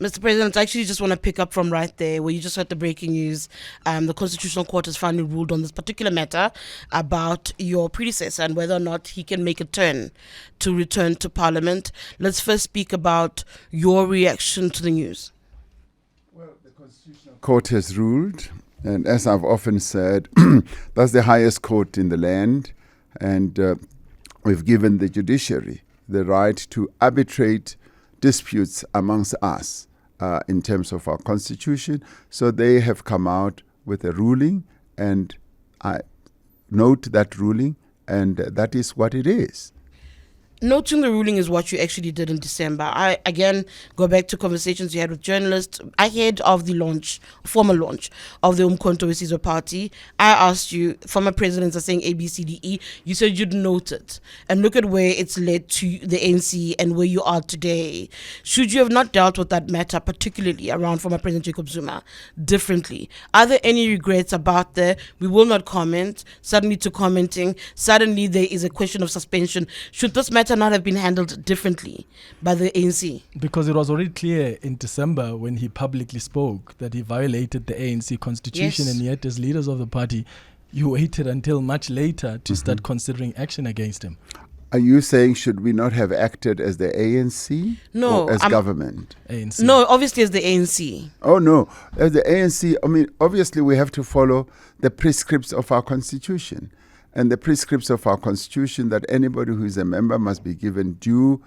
Mr. President, I actually just want to pick up from right there where you just heard the breaking news. The Constitutional Court has finally ruled on this particular matter about your predecessor and whether or not he can make a turn to return to Parliament. Let's first speak about your reaction to the news. Well, the Constitutional Court has ruled, and as I've often said, that's the highest court in the land, and we've given the judiciary the right to arbitrate disputes amongst us in terms of our constitution. So they have come out with a ruling, and I note that ruling, and that is what it is. Noting the ruling is what you actually did in December. I again go back to conversations you had with journalists ahead of the formal launch of the Umkhonto weSizwe Party. I asked you, former presidents are saying A, B, C, D, E. You said you'd note it. And look at where it's led to the ANC and where you are today. Should you have not dealt with that matter, particularly around former President Jacob Zuma, differently? Are there any regrets about that? We will not comment. Suddenly to commenting. Suddenly there is a question of suspension. Should this matter not have been handled differently by the ANC? Because it was already clear in December when he publicly spoke that he violated the ANC constitution, Yes. and yet as leaders of the party, you waited until much later to start considering action against him. Are you saying should we not have acted as the ANC? No, or as government? ANC. No, obviously as the ANC. Oh, no. As the ANC, I mean, obviously we have to follow the prescripts of our constitution. And the prescripts of our constitution that anybody who is a member must be given due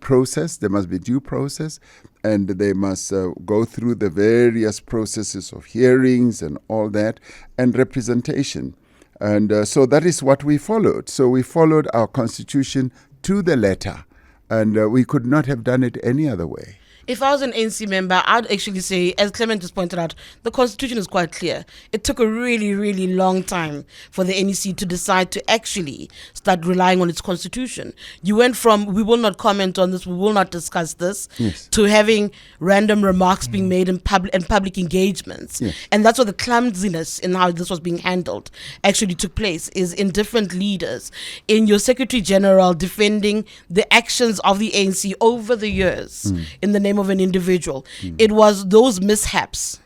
process. There must be due process. And they must go through the various processes of hearings and all that, and representation. And so that is what we followed. So we followed our constitution to the letter. And we could not have done it any other way. If I was an ANC member, I'd actually say, as Clement just pointed out, the constitution is quite clear. It took a really, really long time for the NEC to decide to actually start relying on its constitution. You went from, we will not comment on this, we will not discuss this, Yes. to having random remarks being made in public engagements. Yes. And that's what the clumsiness in how this was being handled actually took place, is in different leaders. In your Secretary General defending the actions of the ANC over the years in the name of an individual. It was those mishaps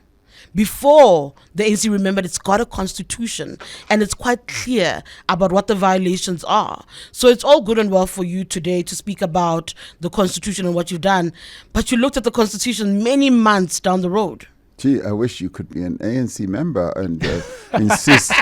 before the ANC remembered it's got a constitution and it's quite clear about what the violations are. So it's all good and well for you today to speak about the constitution and what you've done, but you looked at the constitution many months down the road. Gee, I wish you could be an ANC member and insist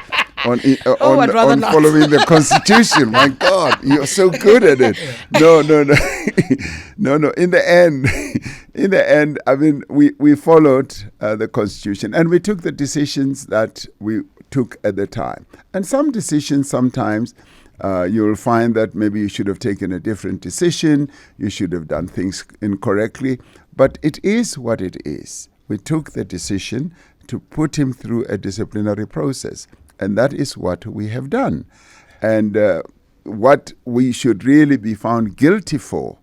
on I'd rather on not. following the Constitution. My God, you're so good at it. No. No. In the end, I mean, we followed the Constitution, and we took the decisions that we took at the time. And some decisions, sometimes, you'll find that maybe you should have taken a different decision. You should have done things incorrectly. But it is what it is. We took the decision to put him through a disciplinary process. And that is what we have done. And what we should really be found guilty for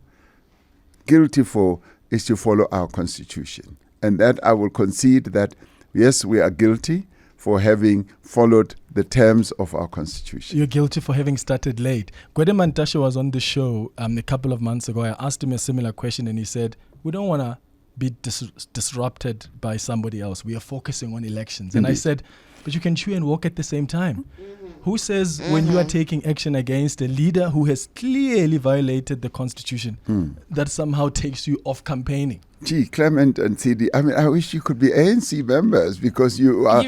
is to follow our constitution. And that I will concede that, yes, we are guilty for having followed the terms of our constitution. You're guilty for having started late. Gwede Mantashe was on the show a couple of months ago. I asked him a similar question, and he said, we don't want to be disrupted by somebody else. We are focusing on elections. And I said, but you can chew and walk at the same time. Who says when you are taking action against a leader who has clearly violated the constitution, that somehow takes you off campaigning? Gee, Clement and CD, I mean, I wish you could be ANC members, because you are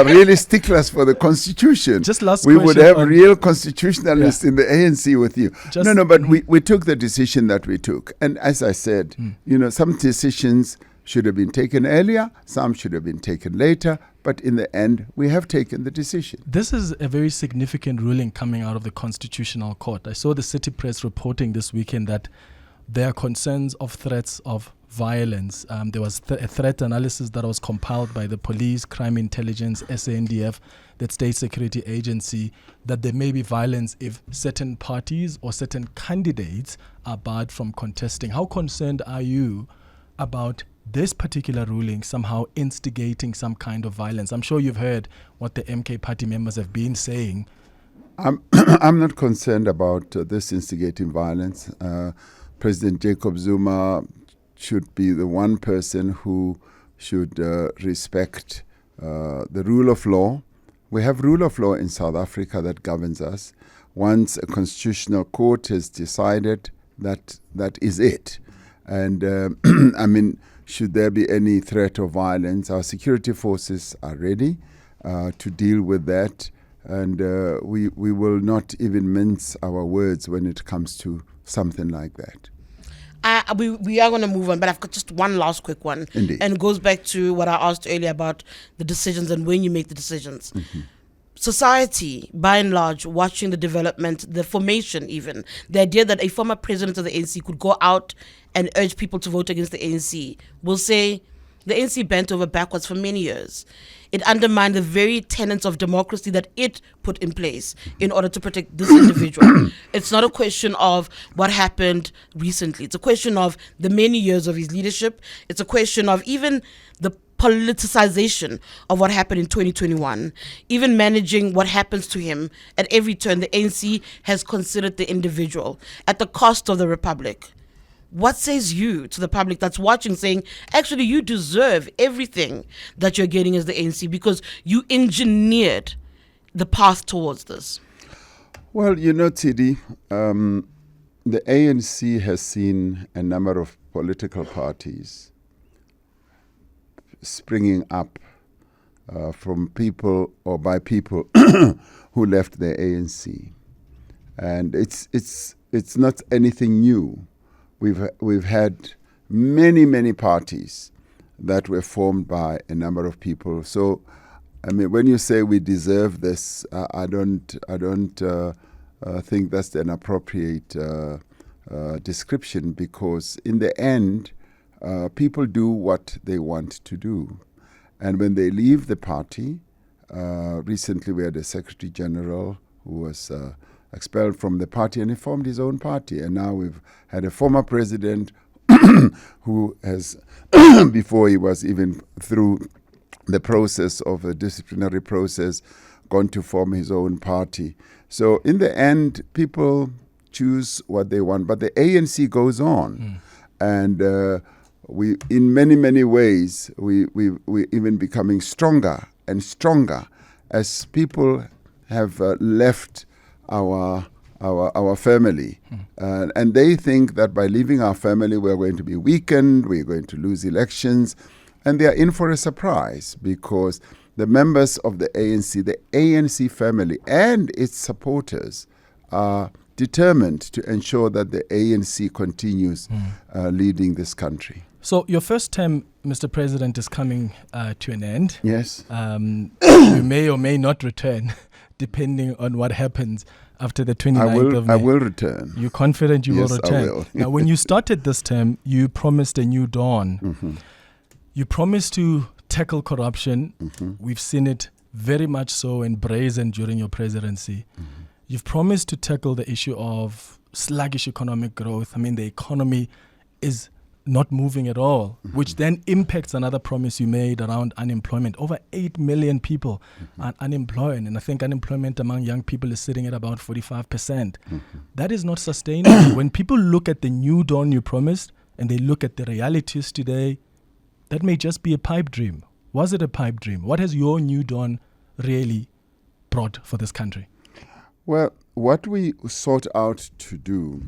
really sticklers for the constitution. Just last we question would have on- real constitutionalists in the ANC with you. Just- No, but we took the decision that we took. And as I said, some decisions should have been taken earlier, some should have been taken later, but in the end, we have taken the decision. This is a very significant ruling coming out of the Constitutional Court. I saw the City Press reporting this weekend that there are concerns of threats of violence. There was a threat analysis that was compiled by the police, crime intelligence, SANDF, that state security agency, that there may be violence if certain parties or certain candidates are barred from contesting. How concerned are you about this particular ruling somehow instigating some kind of violence? I'm sure you've heard what the MK party members have been saying. I'm not concerned about this instigating violence. President Jacob Zuma should be the one person who should respect the rule of law. We have rule of law in South Africa that governs us. Once a constitutional court has decided that is it. And I mean, should there be any threat of violence, our security forces are ready to deal with that. And we will not even mince our words when it comes to something like that. We are going to move on, but I've got just one last quick one. Indeed. And it goes back to what I asked earlier about the decisions and when you make the decisions. Mm-hmm. Society, by and large, watching the development, the formation even, the idea that a former president of the ANC could go out and urge people to vote against the ANC, will say the ANC bent over backwards for many years. It undermined the very tenets of democracy that it put in place in order to protect this individual. It's not a question of what happened recently. It's a question of the many years of his leadership. It's a question of even the politicization of what happened in 2021, even managing what happens to him at every turn. The ANC has considered the individual at the cost of the republic. What says you to the public that's watching saying, actually, you deserve everything that you're getting as the ANC because you engineered the path towards this? Well, you know, Tidi, the ANC has seen a number of political parties springing up from people or by people who left the ANC. And it's not anything new. We've had many parties that were formed by a number of people. So, I mean, when you say we deserve this, I don't think that's an appropriate description, because in the end, people do what they want to do, and when they leave the party, recently we had a Secretary General who was expelled from the party, and he formed his own party. And now we've had a former president who has, before he was even through the process of a disciplinary process, gone to form his own party. So in the end, people choose what they want, but the ANC goes on. And we, in many ways, we even becoming stronger and stronger as people have left our family, and they think that by leaving our family we're going to be weakened, we're going to lose elections, and they are in for a surprise, because the members of the ANC family and its supporters are determined to ensure that the ANC continues leading this country. So your first term, Mr. President, is coming to an end. Yes. You may or may not return, depending on what happens after the 29th of May. I will return. You're confident you Yes, will return? I will. Now, when you started this term, you promised a new dawn. Mm-hmm. You promised to tackle corruption. Mm-hmm. We've seen it very much so and brazen during your presidency. Mm-hmm. You've promised to tackle the issue of sluggish economic growth. I mean, the economy is not moving at all, which then impacts another promise you made around unemployment. Over 8 million people are unemployed, and I think unemployment among young people is sitting at about 45%. That is not sustainable. When people look at the new dawn you promised and they look at the realities today, that may just be a pipe dream. Was it a pipe dream? What has your new dawn really brought for this country? Well, what we sought out to do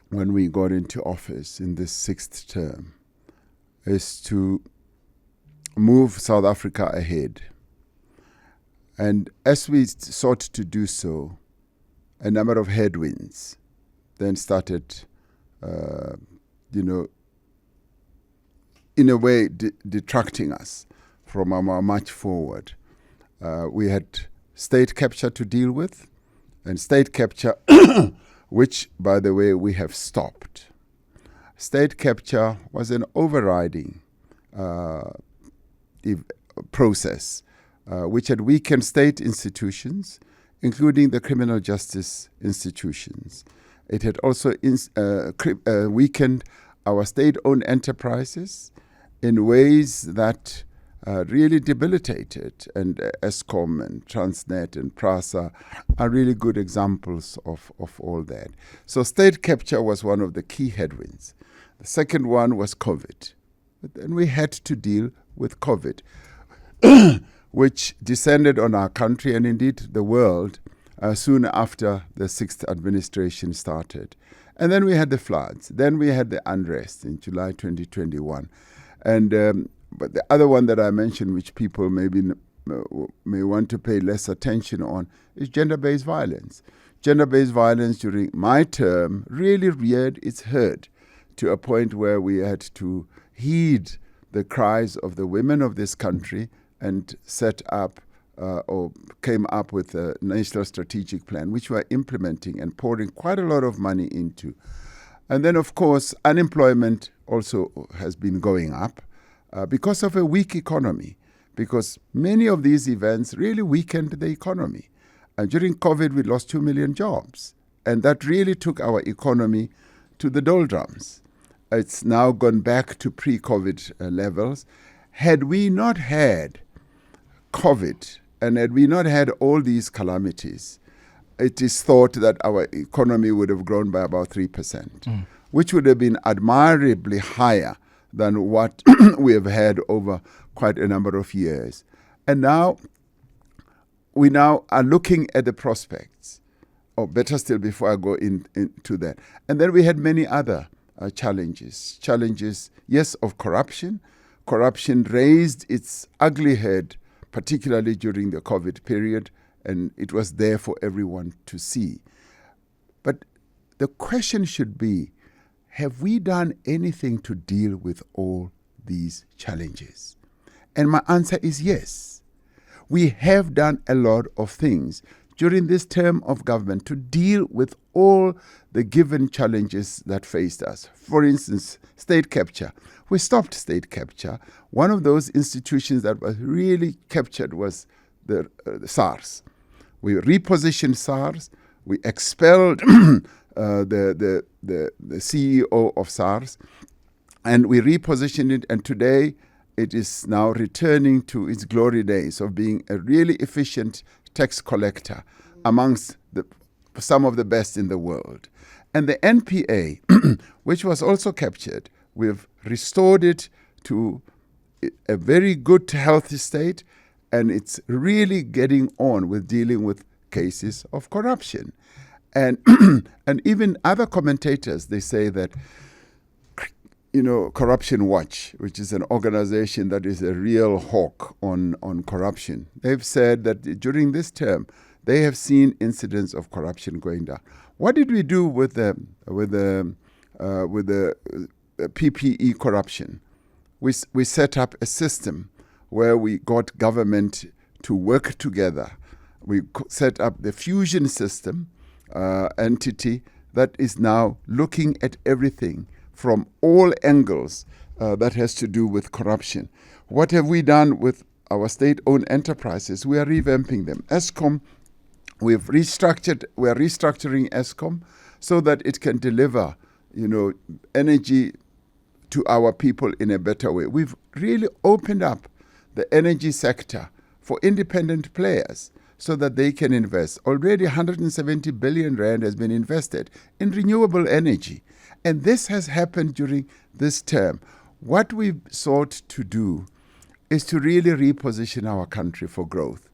when we got into office in this 6th term is to move South Africa ahead. And as we sought to do so, a number of headwinds then started, in a way, detracting us from our march forward. We had state capture to deal with, and state capture which, by the way, we have stopped. State capture was an overriding process which had weakened state institutions, including the criminal justice institutions. It had also weakened our state-owned enterprises in ways that really debilitated, and Eskom and Transnet and PRASA are really good examples of all that. So state capture was one of the key headwinds. The second one was COVID. But then we had to deal with COVID, which descended on our country and indeed the world soon after the sixth administration started. And then we had the floods. Then we had the unrest in July 2021. And but the other one that I mentioned, which people may want to pay less attention on, is gender-based violence. Gender-based violence during my term really reared its head to a point where we had to heed the cries of the women of this country and set up or came up with a national strategic plan, which we're implementing and pouring quite a lot of money into. And then, of course, unemployment also has been going up because of a weak economy, because many of these events really weakened the economy. During COVID, we lost 2 million jobs, and that really took our economy to the doldrums. It's now gone back to pre-COVID levels. Had we not had COVID, and had we not had all these calamities, it is thought that our economy would have grown by about 3%, which would have been admirably higher than what we have had over quite a number of years. And now, we now are looking at the prospects, or better still, before I go into that. And then we had many other challenges. Challenges, yes, of corruption. Corruption raised its ugly head, particularly during the COVID period, and it was there for everyone to see. But the question should be, have we done anything to deal with all these challenges? And my answer is yes. We have done a lot of things during this term of government to deal with all the given challenges that faced us. For instance, state capture. We stopped state capture. One of those institutions that was really captured was the SARS. We repositioned SARS. We expelled the CEO of SARS, and we repositioned it. And today, it is now returning to its glory days of being a really efficient tax collector amongst some of the best in the world. And the NPA, which was also captured, we've restored it to a very good, healthy state, and it's really getting on with dealing with cases of corruption. And and even other commentators, they say that, Corruption Watch, which is an organization that is a real hawk on corruption, they've said that during this term, they have seen incidents of corruption going down. What did we do with the PPE corruption? We set up a system where we got government to work together. We set up the fusion system entity that is now looking at everything from all angles that has to do with corruption. What have we done with our state-owned enterprises? We are revamping them. Eskom, we are restructuring Eskom so that it can deliver, energy to our people in a better way. We've really opened up the energy sector for independent players so that they can invest. Already 170 billion rand has been invested in renewable energy. And this has happened during this term. What we've sought to do is to really reposition our country for growth.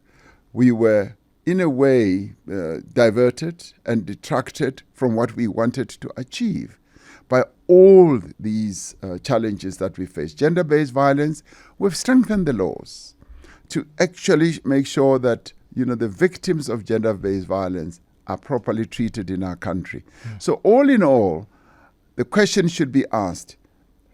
We were, in a way, diverted and detracted from what we wanted to achieve by all these challenges that we face. Gender-based violence, we've strengthened the laws to actually make sure that the victims of gender-based violence are properly treated in our country. So all in all, the question should be asked,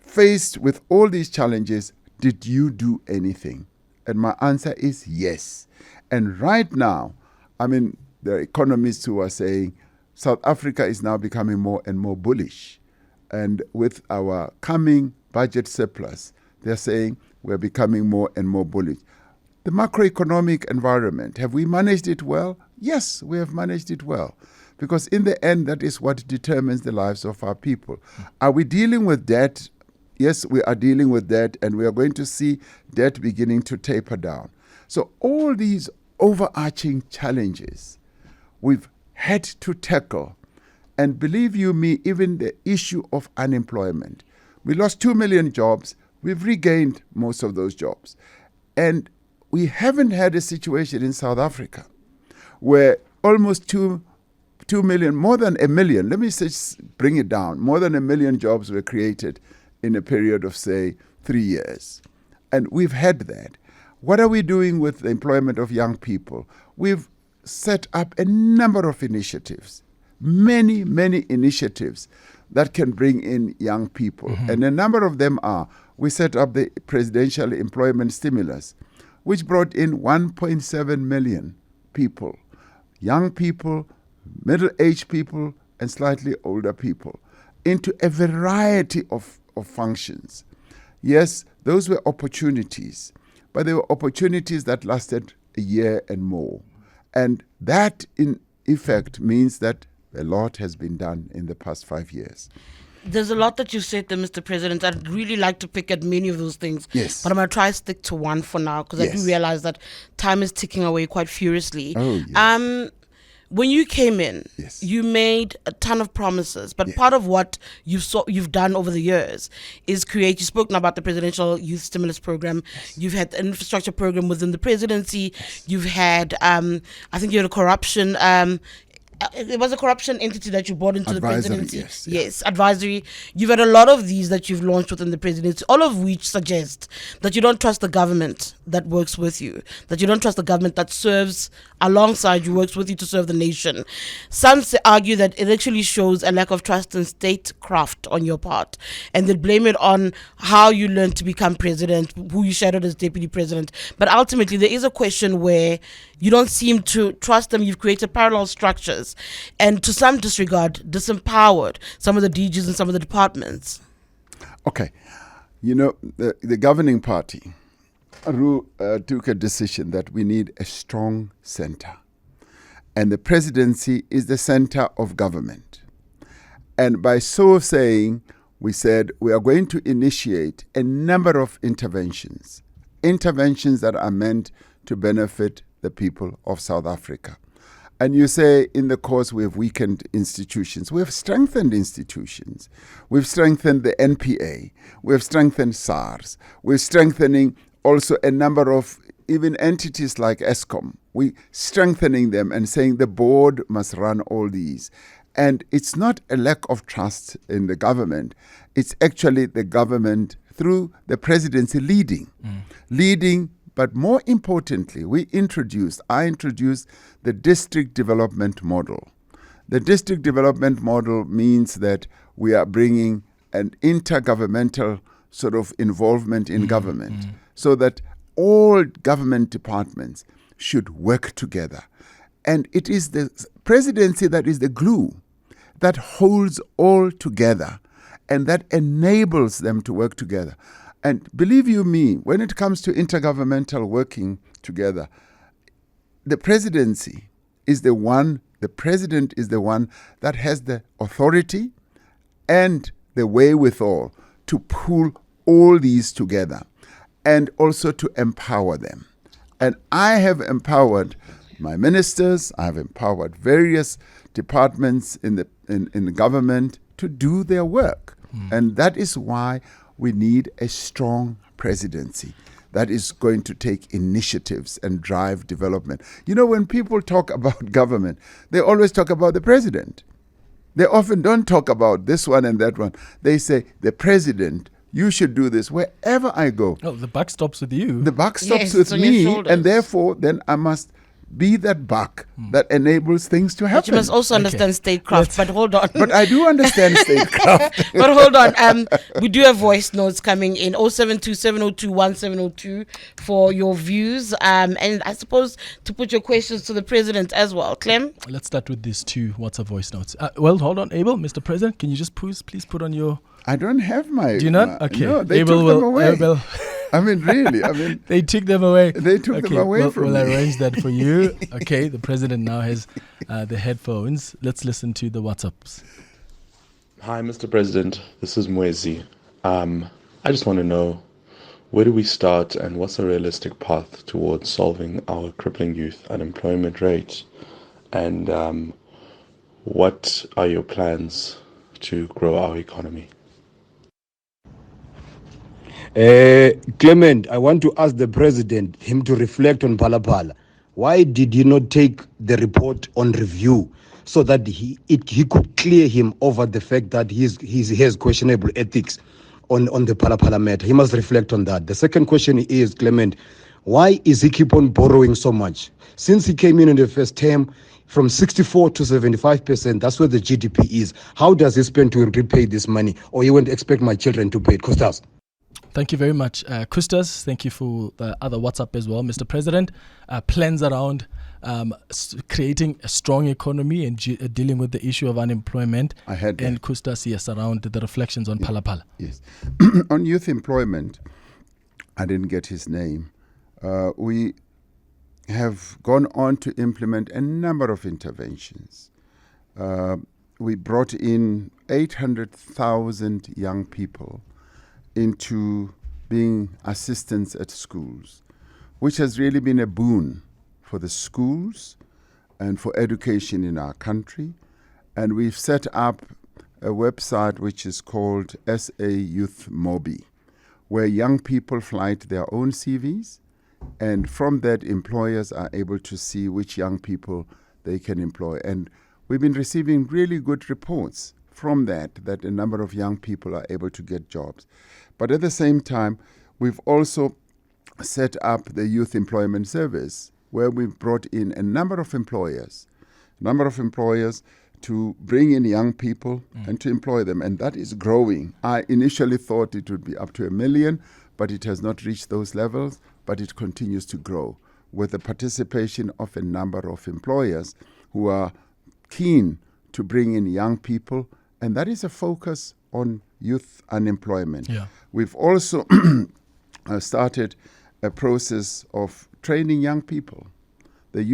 faced with all these challenges, did you do anything? And my answer is yes. And right now, there are economists who are saying South Africa is now becoming more and more bullish. And with our coming budget surplus, they're saying we're becoming more and more bullish. The macroeconomic environment, have we managed it well? Yes, we have managed it well. Because in the end, that is what determines the lives of our people. Are we dealing with debt? Yes, we are dealing with debt, and we are going to see debt beginning to taper down. So all these overarching challenges we've had to tackle. And believe you me, even the issue of unemployment, We lost 2 million jobs. We've regained most of those jobs. And we haven't had a situation in South Africa where almost 2 million, more than a million, let me just bring it down, more than 1 million jobs were created in a period of, say, 3 years. And we've had that. What are we doing with the employment of young people? We've set up a number of initiatives, many initiatives that can bring in young people. Mm-hmm. And a number of them are, we set up the presidential employment stimulus, which brought in 1.7 million people, young people, middle-aged people, and slightly older people, into a variety of functions. Yes, those were opportunities, but they were opportunities that lasted a year and more. And that, in effect, means that a lot has been done in the past 5 years. There's a lot that you've said there, Mr. President. I'd really like to pick at many of those things. Yes. But I'm going to try to stick to one for now, because I do realize that time is ticking away quite furiously. Oh, yes. When you came in, Yes. you made a ton of promises, but part of what you've done over the years is create. You've spoken about the presidential youth stimulus program. Yes. You've had an infrastructure program within the presidency. Yes. You've had, I think you had a corruption. It was a corruption entity that you brought into advisory, the presidency. Yes, Advisory. You've had a lot of these that you've launched within the presidency, all of which suggest that you don't trust the government that works with you, that you don't trust the government that serves alongside you, works with you to serve the nation. Some argue that it actually shows a lack of trust in statecraft on your part, and they blame it on how you learned to become president, who you shadowed as deputy president. But ultimately, there is a question where you don't seem to trust them. You've created parallel structures, and to some disregard, disempowered some of the DGs and some of the departments. Okay. You know, the governing party took a decision that we need a strong center. And the presidency is the center of government. And by so saying, we said we are going to initiate a number of interventions that are meant to benefit the people of South Africa. And you say in the course we have weakened institutions. We have strengthened institutions. We've strengthened the NPA. We have strengthened SARS. We're strengthening also a number of even entities like ESCOM. We're strengthening them and saying the board must run all these. And it's not a lack of trust in the government. It's actually the government through the presidency leading. But more importantly, I introduced the district development model. The district development model means that we are bringing an intergovernmental sort of involvement in government so that all government departments should work together. And it is the presidency that is the glue that holds all together and that enables them to work together. And believe you me, when it comes to intergovernmental working together, the presidency is the president is the one that has the authority and the wherewithal to pull all these together and also to empower them. And I have empowered my ministers, I have empowered various departments in the government to do their work. And that is why we need a strong presidency that is going to take initiatives and drive development. You know, when people talk about government, they always talk about the president. They often don't talk about this one and that one. They say, the president, you should do this wherever I go. Oh, the buck stops with you. The buck stops with me, and therefore then I must be that buck that enables things to happen. But you must also understand statecraft. But hold on. But I do understand statecraft. But hold on. We do have voice notes coming in 0727021702 for your views. And I suppose to put your questions to the president as well. Clem? Let's start with these two WhatsApp voice notes. Well, hold on, Abel, Mr. President, can you just please put on your... I don't have my... Do you not? Okay. No, they Abel took them away. Abel. I mean, really. I mean, they took them away. They took them away from We'll me. arrange that for you. Okay, the president now has the headphones. Let's listen to the WhatsApps. Hi, Mr. President. This is Mwezi. I just want to know, where do we start and what's a realistic path towards solving our crippling youth unemployment rate? And what are your plans to grow our economy? Clement, I want to ask the president him to reflect on Palapala. Why did he not take the report on review so that he could clear him over the fact that he has questionable ethics on the Palapala matter? He must reflect on that. The second question is, Clement, why is he keep on borrowing so much? Since he came in the first term, from 64 to 75%, that's where the GDP is. How does he spend to repay this money? Or you won't expect my children to pay it? Costas. Thank you very much, Kustas. Thank you for the other WhatsApp as well, Mr. President. Plans around creating a strong economy and dealing with the issue of unemployment. I had that. And Kustas, yes, around the reflections on Palapala. Yes. On youth employment, I didn't get his name. We have gone on to implement a number of interventions. We brought in 800,000 young people into being assistants at schools, which has really been a boon for the schools and for education in our country. And we've set up a website which is called SA Youth Mobi, where young people flight their own CVs, and from that employers are able to see which young people they can employ. And we've been receiving really good reports from that a number of young people are able to get jobs. But at the same time, we've also set up the Youth Employment Service, where we've brought in a number of employers to bring in young people and to employ them. And that is growing. I initially thought it would be up to 1 million, but it has not reached those levels, but it continues to grow with the participation of a number of employers who are keen to bring in young people. And that is a focus on youth unemployment. Yeah. We've also started a process of training young people. The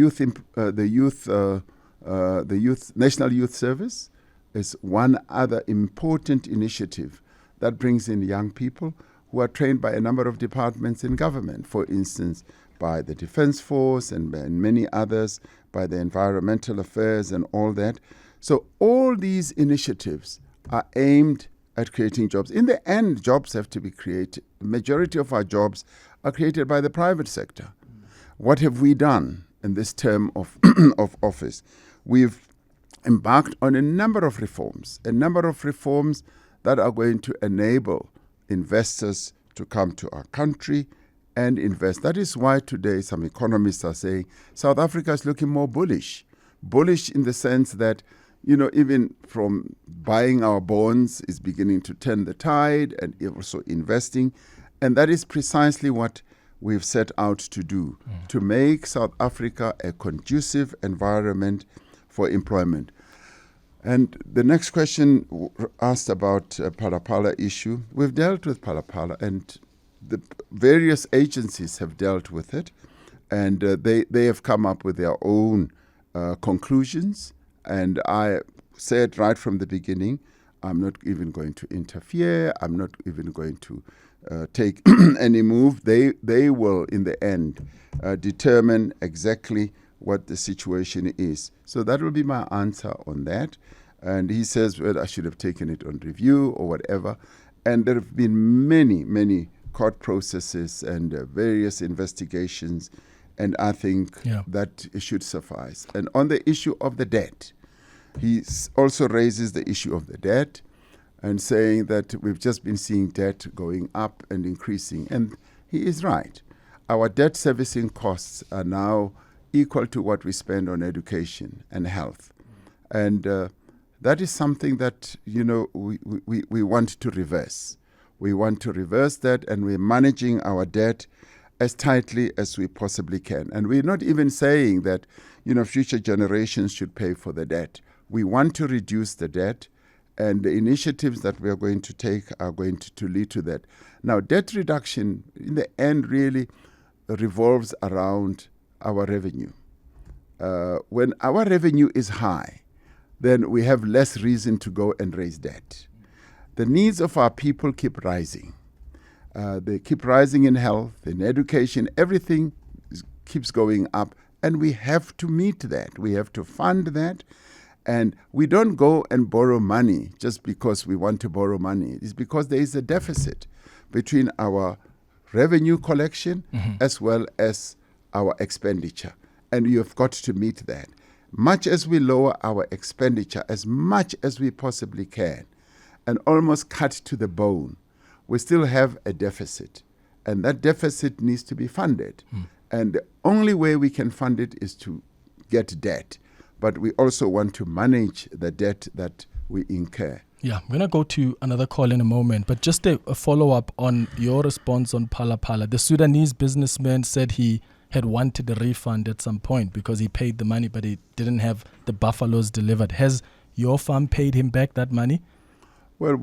National Youth Service is one other important initiative that brings in young people who are trained by a number of departments in government, for instance, by the Defense Force and many others, by the Environmental Affairs and all that. So all these initiatives are aimed at creating jobs. In the end, jobs have to be created. The majority of our jobs are created by the private sector. What have we done in this term of office? We've embarked on a number of reforms that are going to enable investors to come to our country and invest. That is why today some economists are saying South Africa is looking more bullish. Bullish in the sense that, even from buying our bonds is beginning to turn the tide, and also investing. And that is precisely what we've set out to do, to make South Africa a conducive environment for employment. And the next question asked about Palapala issue. We've dealt with Palapala, and the various agencies have dealt with it, and they have come up with their own conclusions. And I said right from the beginning, I'm not even going to interfere. I'm not even going to take any move. They will, in the end, determine exactly what the situation is. So that will be my answer on that. And he says, well, I should have taken it on review or whatever. And there have been many court processes and various investigations. And I think that it should suffice. And on the issue of the debt, he also raises the issue of the debt and saying that we've just been seeing debt going up and increasing. And he is right. Our debt servicing costs are now equal to what we spend on education and health. And that is something that, we want to reverse. We want to reverse that, and we're managing our debt as tightly as we possibly can. And we're not even saying that, future generations should pay for the debt. We want to reduce the debt, and the initiatives that we are going to take are going to lead to that. Now, debt reduction, in the end, really revolves around our revenue. When our revenue is high, then we have less reason to go and raise debt. The needs of our people keep rising. They keep rising in health, in education, everything keeps going up, and we have to meet that. We have to fund that. And we don't go and borrow money just because we want to borrow money. It's because there is a deficit. between our revenue collection as well as our expenditure. And you have got to meet that. Much as we lower our expenditure as much as we possibly can and almost cut to the bone, we still have a deficit. And that deficit needs to be funded. And the only way we can fund it is to get debt. But we also want to manage the debt that we incur. Yeah, I'm going to go to another call in a moment, but just a follow-up on your response on Phala Phala. The Sudanese businessman said he had wanted a refund at some point because he paid the money, but he didn't have the buffaloes delivered. Has your farm paid him back that money? Well,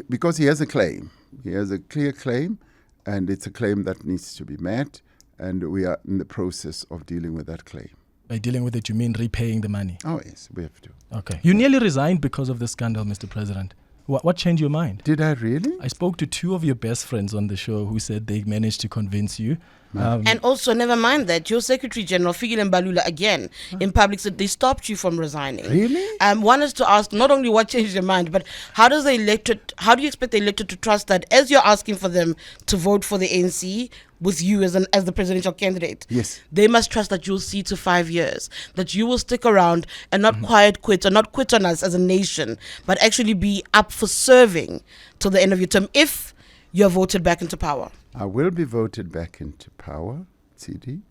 because he has a claim. He has a clear claim, and it's a claim that needs to be met, and we are in the process of dealing with that claim. By dealing with it, you mean repaying the money? Oh, yes, we have to. Okay. You nearly resigned because of the scandal, Mr. President. What changed your mind? Did I really? I spoke to two of your best friends on the show who said they managed to convince you. And also, never mind that, your Secretary General, Fikile Mbalula, again, in public said they stopped you from resigning. Really? One is to ask not only what changed your mind, but how do you expect the electorate to trust that as you're asking for them to vote for the ANC with you as the presidential candidate? Yes. They must trust that you'll see to 5 years, that you will stick around and not quiet quit or not quit on us as a nation, but actually be up for serving till the end of your term if you're voted back into power. I will be voted back into power, CD,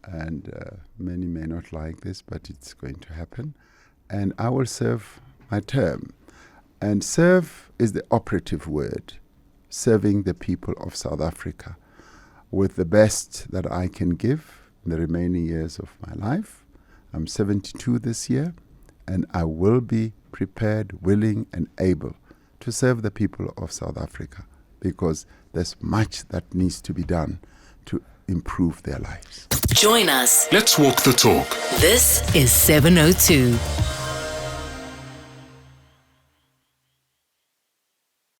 and many may not like this, but it's going to happen. And I will serve my term. And serve is the operative word, serving the people of South Africa with the best that I can give in the remaining years of my life. I'm 72 this year, and I will be prepared, willing, and able to serve the people of South Africa, because there's much that needs to be done to improve their lives. Join us. Let's walk the talk. This is 702.